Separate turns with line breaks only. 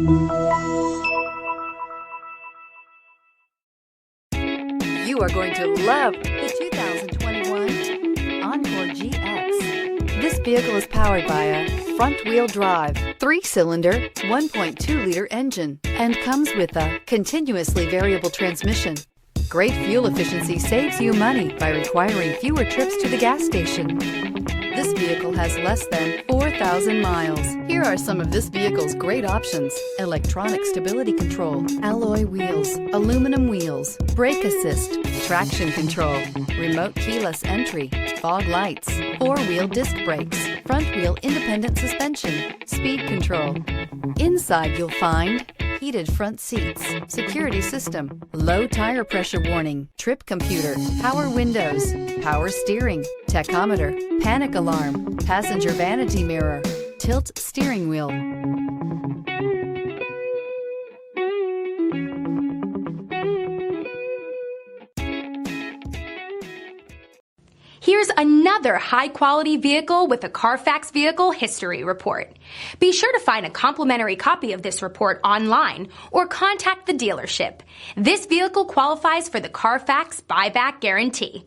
You are going to love the 2021 Encore GX. This vehicle is powered by a front-wheel drive, 3-cylinder, 1.2-liter engine, and comes with a continuously variable transmission. Great fuel efficiency saves you money by requiring fewer trips to the gas station. This vehicle has less than 4,000 miles. Here are some of this vehicle's great options: electronic stability control, alloy wheels, aluminum wheels, brake assist, traction control, remote keyless entry, fog lights, 4-wheel disc brakes, front-wheel independent suspension, speed control. Inside you'll find heated front seats, security system, low tire pressure warning, trip computer, power windows, power steering, tachometer, panic alarm, passenger vanity mirror, tilt steering wheel.
Here's another high-quality vehicle with a Carfax Vehicle History Report. Be sure to find a complimentary copy of this report online or contact the dealership. This vehicle qualifies for the Carfax Buyback Guarantee.